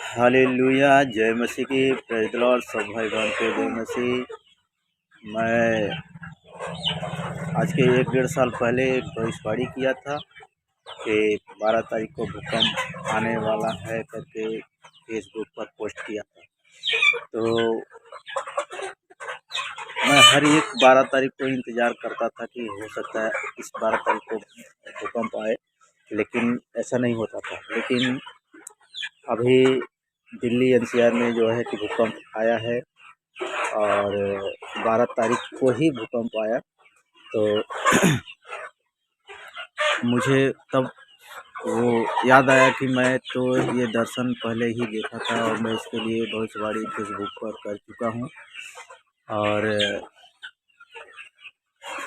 Hallelujah. जय मसीह की। Praise the Lord. सब भाई बहन को जय मसीह। मैं आज के 1 डेढ़ साल पहले एक भविष्यवाणी किया था कि 12 तारीख को भूकंप आने वाला है करके फेसबुक पर पोस्ट किया था। तो मैं हर एक 12 तारीख को इंतज़ार करता था कि हो सकता है इस 12 तारीख को भूकंप आए, लेकिन ऐसा नहीं होता था। लेकिन अभी दिल्ली एनसीआर में जो है कि भूकंप आया है और 12 तारीख को ही भूकंप आया। तो मुझे तब वो याद आया कि मैं तो ये दर्शन पहले ही देखा था और मैं इसके लिए भविष्यवाणी फेसबुक पर कर चुका हूँ और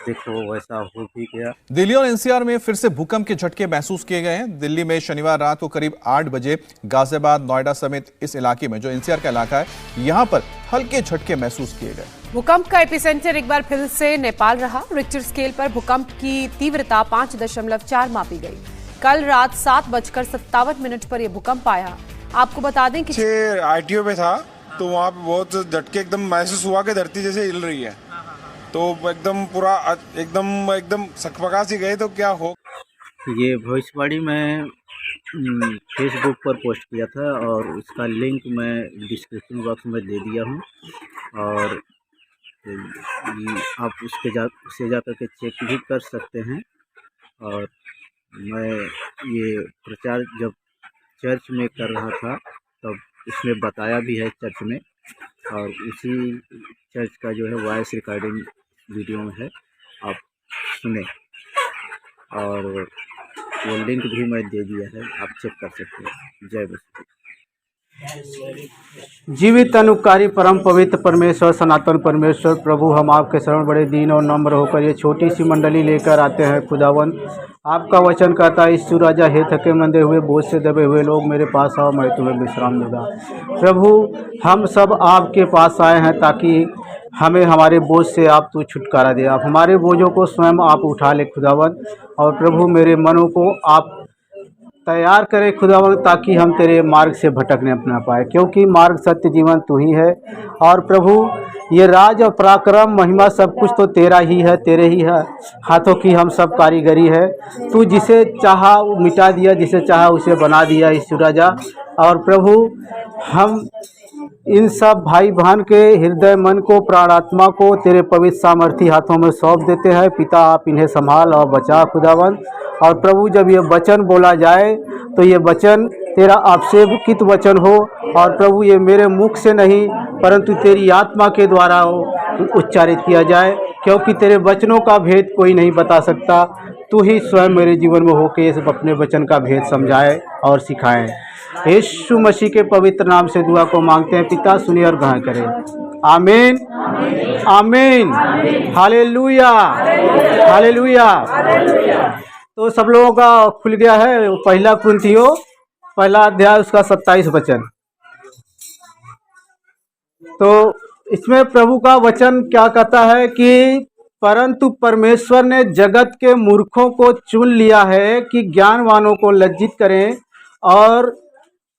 देखो वैसा हो भी गया। दिल्ली और एनसीआर में फिर से भूकंप के झटके महसूस किए गए हैं। दिल्ली में शनिवार रात को करीब 8 बजे गाजियाबाद, नोएडा समेत इस इलाके में जो एनसीआर का इलाका है, यहां पर हल्के झटके महसूस किए गए। भूकंप का एपिसेंटर एक बार फिर से नेपाल रहा। रिक्टर स्केल पर भूकंप की तीव्रता 5.4 मापी गई। कल रात 7:57 पर यह भूकंप आया। आपको बता दें कि आईटीओ पे था तो वहाँ पे बहुत झटके एकदम महसूस हुआ कि धरती जैसे हिल रही है, तो एकदम पूरा एकदम सकपका सी गए। तो क्या हो, ये भविष्यवाणी मैं फेसबुक पर पोस्ट किया था और उसका लिंक मैं डिस्क्रिप्शन बॉक्स में दे दिया हूँ और आप उसे जा कर के चेक भी कर सकते हैं। और मैं ये प्रचार जब चर्च में कर रहा था तब इसमें बताया भी है चर्च में, और उसी चर्च का जो है वॉइस रिकॉर्डिंग वीडियो में है, आप सुने और वो लिंक भी मैं दे दिया है, आप चेक कर सकते हैं। जय मसीह। जीवित अनुपकारी परम पवित्र परमेश्वर, सनातन परमेश्वर प्रभु, हम आपके शरण बड़े दीन और नम्र होकर ये छोटी सी मंडली लेकर आते हैं। खुदावन, आपका वचन कहता है, ईश्वर राजा हे थके मंदे हुए बोझ से दबे हुए लोग मेरे पास आओ, मैं तुम्हें विश्राम दूंगा। प्रभु, हम सब आपके पास आए हैं ताकि हमें हमारे बोझ से आप तू छुटकारा दे। आप हमारे बोझों को स्वयं आप उठा ले खुदावन, और प्रभु मेरे मनों को आप तैयार करे खुदावन, ताकि हम तेरे मार्ग से भटकने अपना पाए, क्योंकि मार्ग सत्य जीवन तू ही है। और प्रभु, ये राज और पराक्रम महिमा सब कुछ तो तेरा ही है, तेरे ही है हाथों की हम सब कारीगरी है। तू जिसे चाहा मिटा दिया, जिसे चाहा उसे बना दिया ईश्वर राजा। और प्रभु, हम इन सब भाई बहन के हृदय मन को, प्राणात्मा को तेरे पवित्र सामर्थी हाथों में सौंप देते हैं। पिता, आप इन्हें संभाल और बचा खुदावन। और प्रभु, जब ये वचन बोला जाए तो ये वचन तेरा आपसे कित वचन हो, और प्रभु ये मेरे मुख से नहीं परंतु तेरी आत्मा के द्वारा उच्चारित किया जाए, क्योंकि तेरे वचनों का भेद कोई नहीं बता सकता। तू ही स्वयं मेरे जीवन में होके इस अपने वचन का भेद समझाए और सिखाए। यीशु मसीह के पवित्र नाम से दुआ को मांगते हैं पिता, सुनिए और ग्रहण करें। आमीन, आमीन, हालेलुया, हालेलुया। तो सब लोगों का खुल गया है पहला कुरिन्थियों पहला अध्याय उसका 27 वचन। तो इसमें प्रभु का वचन क्या कहता है कि परंतु परमेश्वर ने जगत के मूर्खों को चुन लिया है कि ज्ञानवानों को लज्जित करें, और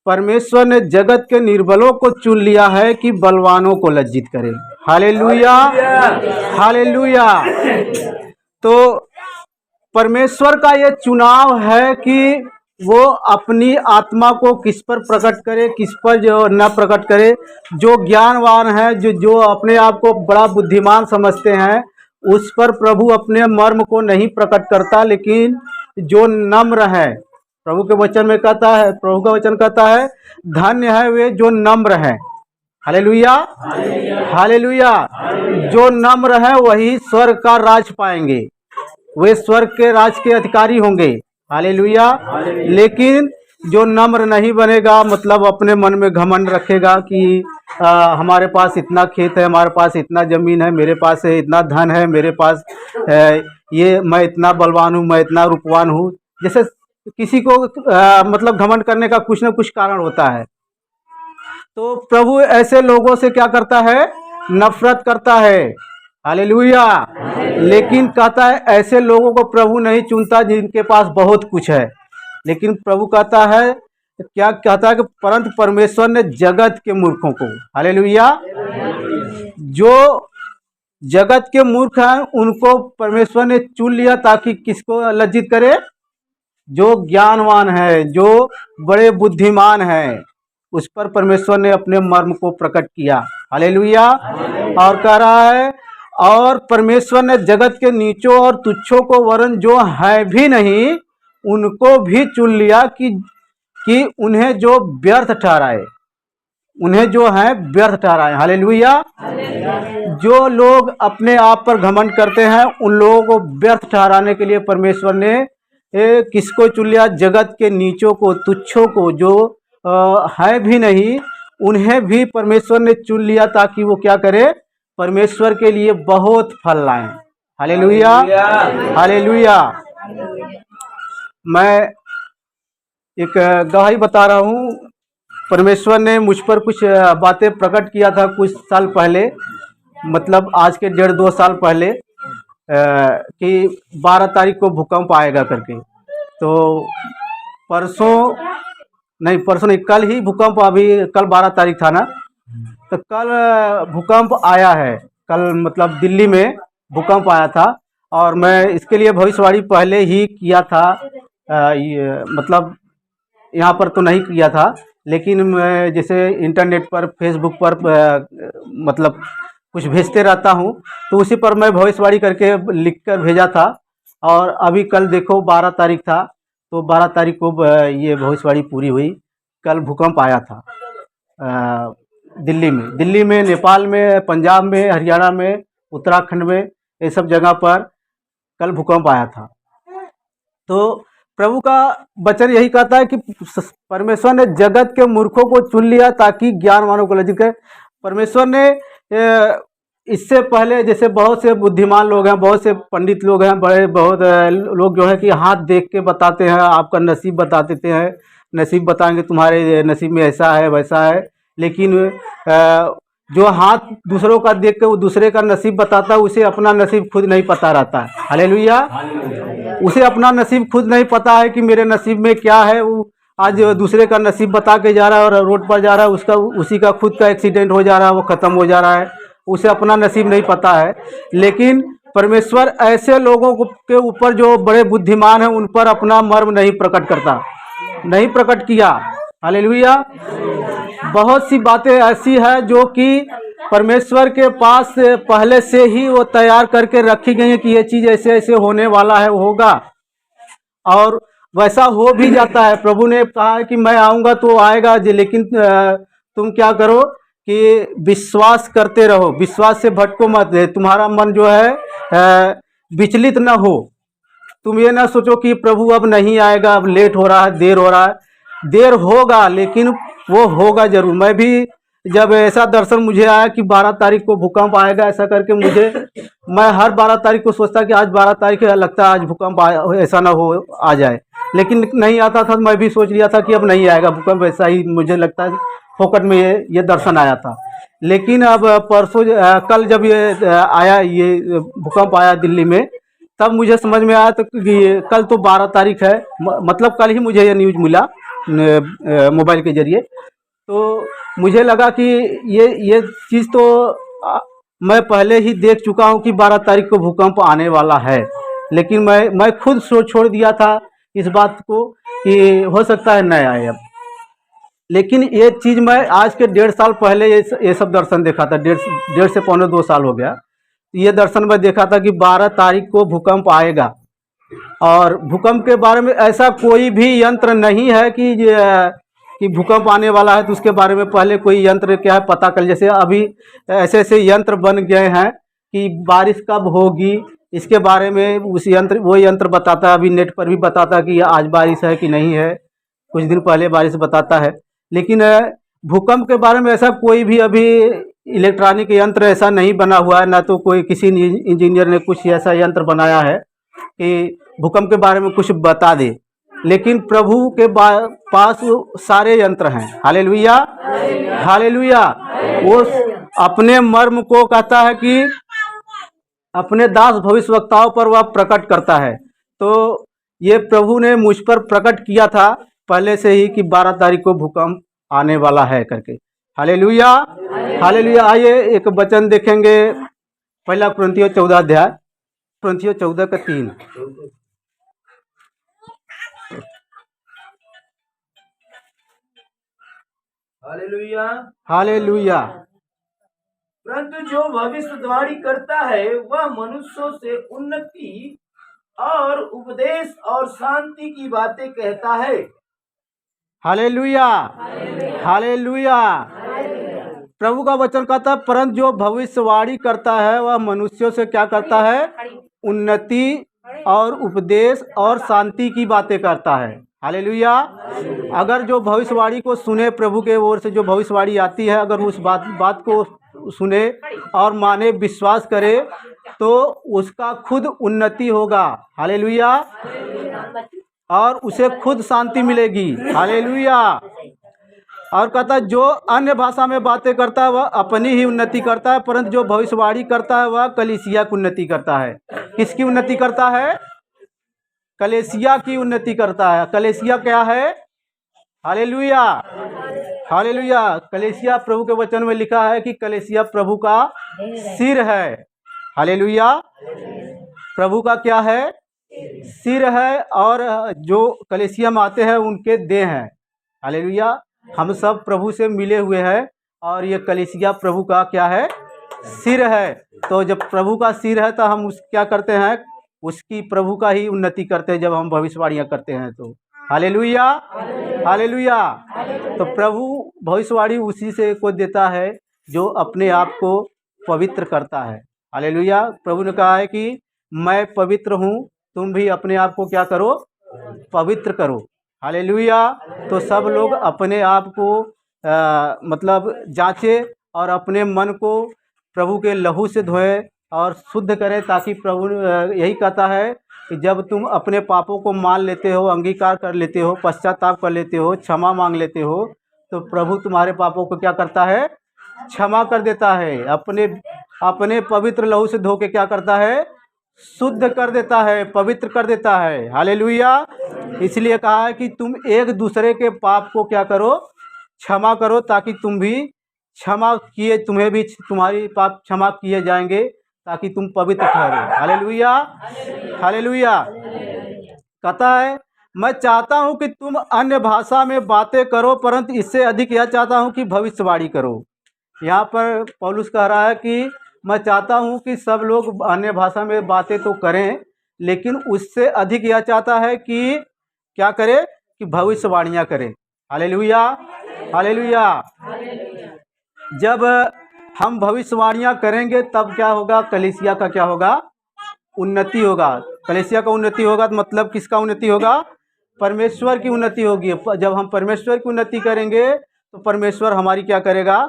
परमेश्वर ने जगत के निर्बलों को चुन लिया है कि बलवानों को लज्जित करें। Hallelujah, hallelujah. तो परमेश्वर का ये चुनाव है कि वो अपनी आत्मा को किस पर प्रकट करे, किस पर जो न प्रकट करे। जो ज्ञानवान है, जो अपने आप को बड़ा बुद्धिमान समझते हैं, उस पर प्रभु अपने मर्म को नहीं प्रकट करता, लेकिन जो नम्र है, प्रभु के वचन में कहता है, प्रभु का वचन कहता है, धन्य है वे जो नम्र है। Hallelujah, hallelujah. जो नम्र है वही स्वर्ग का राज पाएंगे, वे स्वर्ग के राज के अधिकारी होंगे। हालेलुया। लेकिन जो नम्र नहीं बनेगा, मतलब अपने मन में घमंड रखेगा कि हमारे पास इतना खेत है, हमारे पास इतना ज़मीन है, मेरे पास है इतना धन है, मेरे पास ये मैं इतना बलवान हूँ, मैं इतना रूपवान हूँ। जैसे किसी को मतलब घमंड करने का कुछ न कुछ कारण होता है। तो प्रभु ऐसे लोगों से क्या करता है? नफरत करता है। हालेलुया। लेकिन कहता है ऐसे लोगों को प्रभु नहीं चुनता जिनके पास बहुत कुछ है, लेकिन प्रभु कहता है क्या कहता है कि परंतु परमेश्वर ने जगत के मूर्खों को, हालेलुया, जो जगत के मूर्ख हैं उनको परमेश्वर ने चुन लिया ताकि किसको लज्जित करे, जो ज्ञानवान है, जो बड़े बुद्धिमान हैं, उस पर परमेश्वर ने अपने मर्म को प्रकट किया, हालेलुया। और कह रहा है, और परमेश्वर ने जगत के नीचों और तुच्छों को वरन जो है भी नहीं उनको भी चुन लिया कि उन्हें जो व्यर्थ ठहराए, उन्हें जो है व्यर्थ ठहराए, हालेलुया। जो लोग अपने आप पर घमंड करते हैं उन लोगों को व्यर्थ ठहराने के लिए परमेश्वर ने किसको चुन लिया, जगत के नीचों को, तुच्छों को, जो है भी नहीं उन्हें भी परमेश्वर ने चुन लिया ताकि वो क्या करे, परमेश्वर के लिए बहुत फल लाएं, हालेलुया, हालेलुया। मैं एक गवाही बता रहा हूँ, परमेश्वर ने मुझ पर कुछ बातें प्रकट किया था कुछ साल पहले, मतलब आज के 1.5-2 साल पहले, कि 12 तारीख को भूकंप आएगा करके। तो परसों नहीं, कल ही भूकंप, अभी कल 12 तारीख था ना, तो कल भूकंप आया है, कल मतलब दिल्ली में भूकंप आया था। और मैं इसके लिए भविष्यवाणी पहले ही किया था, मतलब यहाँ पर तो नहीं किया था, लेकिन मैं जैसे इंटरनेट पर, फेसबुक पर मतलब कुछ भेजते रहता हूँ, तो उसी पर मैं भविष्यवाणी करके लिख कर भेजा था। और अभी कल देखो 12 तारीख था, तो 12 तारीख को ये भविष्यवाणी पूरी हुई। कल भूकंप आया था दिल्ली में, नेपाल में, पंजाब में, हरियाणा में, उत्तराखंड में, ये सब जगह पर कल भूकंप आया था। तो प्रभु का वचन यही कहता है कि परमेश्वर ने जगत के मूर्खों को चुन लिया ताकि ज्ञानवानों को लज्जित करे। परमेश्वर ने इससे पहले जैसे बहुत से बुद्धिमान लोग हैं, बहुत से पंडित लोग हैं, बहुत लोग जो है कि हाथ देख के बताते हैं, आपका नसीब बता देते हैं, नसीब बताएंगे तुम्हारे नसीब में ऐसा है वैसा है। लेकिन जो हाथ दूसरों का देख के वो दूसरे का नसीब बताता है, उसे अपना नसीब खुद नहीं पता रहता है, हालेलुया। उसे अपना नसीब खुद नहीं पता है कि मेरे नसीब में क्या है। वो आज दूसरे का नसीब बता के जा रहा है और रोड पर जा रहा है, उसी का खुद का एक्सीडेंट हो जा रहा है, वो ख़त्म हो जा रहा है, उसे अपना नसीब नहीं पता है। लेकिन परमेश्वर ऐसे लोगों के ऊपर जो बड़े बुद्धिमान हैं उन पर अपना मर्म नहीं प्रकट करता, नहीं प्रकट किया, हालेलुया। बहुत सी बातें ऐसी है जो कि परमेश्वर के पास पहले से ही वो तैयार करके रखी गई है कि ये चीज़ ऐसे ऐसे होने वाला है, होगा, और वैसा हो भी जाता है। प्रभु ने कहा है कि मैं आऊँगा तो आएगा, लेकिन तुम क्या करो कि विश्वास करते रहो, विश्वास से भटको मत, तुम्हारा मन जो है विचलित न हो। तुम ये ना सोचो कि प्रभु अब नहीं आएगा, अब लेट हो रहा है, देर हो रहा है। देर होगा लेकिन वो होगा जरूर। मैं भी जब ऐसा दर्शन मुझे आया कि 12 तारीख को भूकंप आएगा ऐसा करके, मैं हर 12 तारीख को सोचता कि आज 12 तारीख है, लगता है आज भूकंप ऐसा ना हो आ जाए, लेकिन नहीं आता था। मैं भी सोच लिया था कि अब नहीं आएगा भूकंप, ऐसा ही मुझे लगता है फोकट में ये दर्शन आया था। लेकिन अब परसों कल जब ये आया, ये भूकंप आया दिल्ली में, तब मुझे समझ में आया तो कि कल तो 12 तारीख है, मतलब कल ही मुझे ये न्यूज़ मिला मोबाइल के जरिए। तो मुझे लगा कि ये चीज़ तो मैं पहले ही देख चुका हूँ कि 12 तारीख को भूकंप आने वाला है, लेकिन मैं खुद छोड़ दिया था इस बात को कि हो सकता है न आए अब। लेकिन ये चीज़ मैं आज के 1.5 साल पहले ये सब दर्शन देखा था, 1.5 से 1.25-2 साल हो गया। ये दर्शन में देखा था कि 12 तारीख को भूकंप आएगा, और भूकंप के बारे में ऐसा कोई भी यंत्र नहीं है कि भूकंप आने वाला है तो उसके बारे में पहले कोई यंत्र क्या है पता कर। जैसे अभी ऐसे ऐसे यंत्र बन गए हैं कि बारिश कब होगी इसके बारे में वो यंत्र बताता है। अभी नेट पर भी बताता है कि आज बारिश है कि नहीं है, कुछ दिन पहले बारिश बताता है। लेकिन भूकंप के बारे में ऐसा कोई भी अभी इलेक्ट्रॉनिक यंत्र ऐसा नहीं बना हुआ है, ना तो कोई किसी इंजीनियर ने कुछ ऐसा यंत्र बनाया है कि भूकंप के बारे में कुछ बता दे। लेकिन प्रभु के पास सारे यंत्र हैं, हालेलुया, हालेलुया। वो अपने मर्म को कहता है कि अपने दास भविष्यवक्ताओं पर वह प्रकट करता है। तो ये प्रभु ने मुझ पर प्रकट किया था पहले से ही कि 12 तारीख को भूकंप आने वाला है करके। Hallelujah, hallelujah. आइए एक वचन देखेंगे, पहला कुरिन्थियों 14 अध्याय, कुरिन्थियों 14 का 3। हालेलुया। हालेलुया। परंतु जो भविष्यवाणी करता है वह मनुष्यों से उन्नति और उपदेश और शांति की बातें कहता है। Hallelujah, hallelujah. प्रभु का वचन कहता है, परंतु जो भविष्यवाणी करता है वह मनुष्यों से क्या करता है? उन्नति और उपदेश और शांति की बातें करता है। हालेलुया। अगर जो भविष्यवाणी को सुने, प्रभु के ओर से जो भविष्यवाणी आती है, अगर उस बात को सुने और माने, विश्वास करे, तो उसका खुद उन्नति होगा। हालेलुया। और उसे खुद शांति मिलेगी। हालेलुया। और कहता है जो अन्य भाषा में बातें करता है वह अपनी ही उन्नति करता है, परंतु जो भविष्यवाणी करता है वह कलीसिया की उन्नति करता है। किसकी उन्नति करता है? कलीसिया की उन्नति करता है। कलीसिया क्या है? Hallelujah, hallelujah. कलीसिया, प्रभु के वचन में लिखा है कि कलीसिया प्रभु का सिर है। हालेलुया। प्रभु का क्या है? सिर है, और जो कलीसिया में आते हैं उनके देह हैं। हालेलुया। हम सब प्रभु से मिले हुए हैं, और ये कलीसिया प्रभु का क्या है? सिर है। तो जब प्रभु का सिर है तो हम क्या करते हैं? उसकी, प्रभु का ही उन्नति करते हैं जब हम भविष्यवाणियाँ करते हैं तो। Hallelujah, hallelujah. तो प्रभु भविष्यवाणी उसी से को देता है जो अपने आप को पवित्र करता है। हालेलुया। प्रभु ने कहा है कि मैं पवित्र हूँ, तुम भी अपने आप को क्या करो? पवित्र करो। हालेलुया। तो सब लोग अपने आप को मतलब जांचे और अपने मन को प्रभु के लहू से धोए और शुद्ध करें, ताकि प्रभु यही कहता है कि जब तुम अपने पापों को मान लेते हो, अंगीकार कर लेते हो, पश्चाताप कर लेते हो, क्षमा मांग लेते हो, तो प्रभु तुम्हारे पापों को क्या करता है? क्षमा कर देता है। अपने पवित्र लहू से धो के क्या करता है? शुद्ध कर देता है, पवित्र कर देता है। हालेलुया। इसलिए कहा है कि तुम एक दूसरे के पाप को क्या करो? क्षमा करो, ताकि तुम भी क्षमा किए, तुम्हें भी तुम्हारी पाप क्षमा किए जाएंगे, ताकि तुम पवित्र ठहरो। Hallelujah, hallelujah. कहता है मैं चाहता हूं कि तुम अन्य भाषा में बातें करो, परंतु इससे अधिक यह चाहता हूं कि भविष्यवाणी करो। यहाँ पर पौलुस कह रहा है कि मैं चाहता हूं कि सब लोग अन्य भाषा में बातें तो करें, लेकिन उससे अधिक यह चाहता है कि क्या करे? कि भविष्यवाणियाँ करें। Hallelujah, hallelujah. जब हम भविष्यवाणियाँ करेंगे तब क्या होगा? कलीसिया का क्या होगा? उन्नति होगा। कलीसिया का उन्नति होगा तो मतलब किसका उन्नति होगा? परमेश्वर की उन्नति होगी। जब हम परमेश्वर की उन्नति करेंगे तो परमेश्वर हमारी क्या करेगा?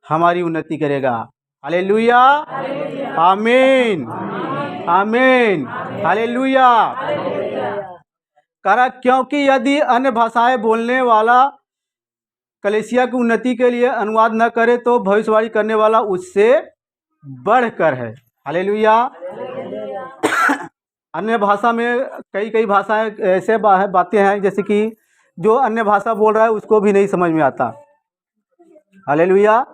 हमारी उन्नति करेगा। हालेलुया, आमीन, आमीन, हालेलुया। करा क्योंकि यदि अन्य भाषाएं बोलने वाला कलीसिया की उन्नति के लिए अनुवाद न करे तो भविष्यवाणी करने वाला उससे बढ़कर है। हालेलुया। अन्य भाषा में कई भाषाएं ऐसे बातें हैं जैसे कि जो अन्य भाषा बोल रहा है उसको भी नहीं समझ में आता। हालेलुया।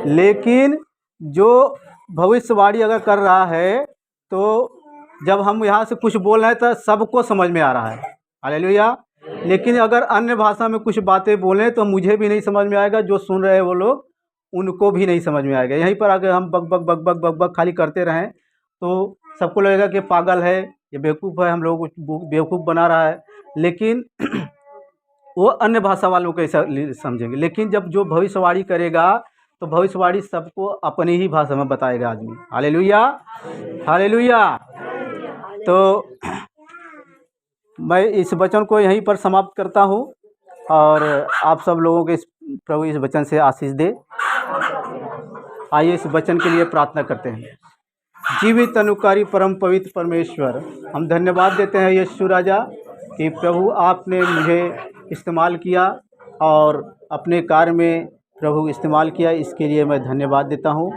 लेकिन जो भविष्यवाणी अगर कर रहा है तो जब हम यहाँ से कुछ बोल रहे हैं तो सबको समझ में आ रहा है। हालेलुया। लेकिन अगर अन्य भाषा में कुछ बातें बोलें तो मुझे भी नहीं समझ में आएगा, जो सुन रहे हैं वो लोग उनको भी नहीं समझ में आएगा। यहीं पर अगर हम बक बक बक बक बक बक खाली करते रहें तो सबको लगेगा कि पागल है, ये बेवकूफ़ है, हम लोग बेवकूफ़ बना रहा है। लेकिन वो अन्य भाषा वालों को ऐसा समझेंगे। लेकिन जब जो भविष्यवाणी करेगा तो भविष्यवाणी सबको अपनी ही भाषा में बताएगा आदमी। Hallelujah, hallelujah. तो मैं इस वचन को यहीं पर समाप्त करता हूँ और आप सब लोगों के प्रभु इस वचन से आशीष दे। आइए इस वचन के लिए प्रार्थना करते हैं। जीवित अनुकारी परम पवित्र परमेश्वर, हम धन्यवाद देते हैं यीशु राजा कि प्रभु आपने मुझे इस्तेमाल किया और अपने कार्य में प्रभु इस्तेमाल किया, इसके लिए मैं धन्यवाद देता हूँ।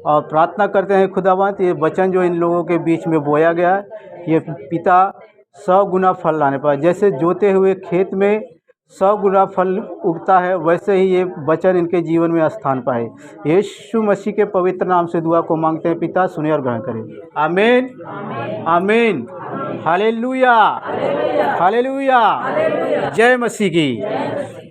और प्रार्थना करते हैं खुदावंत, ये वचन जो इन लोगों के बीच में बोया गया, ये पिता 100 गुना फल लाने पाए। जैसे जोते हुए खेत में 100 गुना फल उगता है, वैसे ही ये वचन इनके जीवन में स्थान पाए। यीशु मसीह के पवित्र नाम से दुआ को मांगते हैं पिता, सुने और ग्रहण करें। आमीन, आमीन, हालेलुया, हालेलुया, जय मसीह की।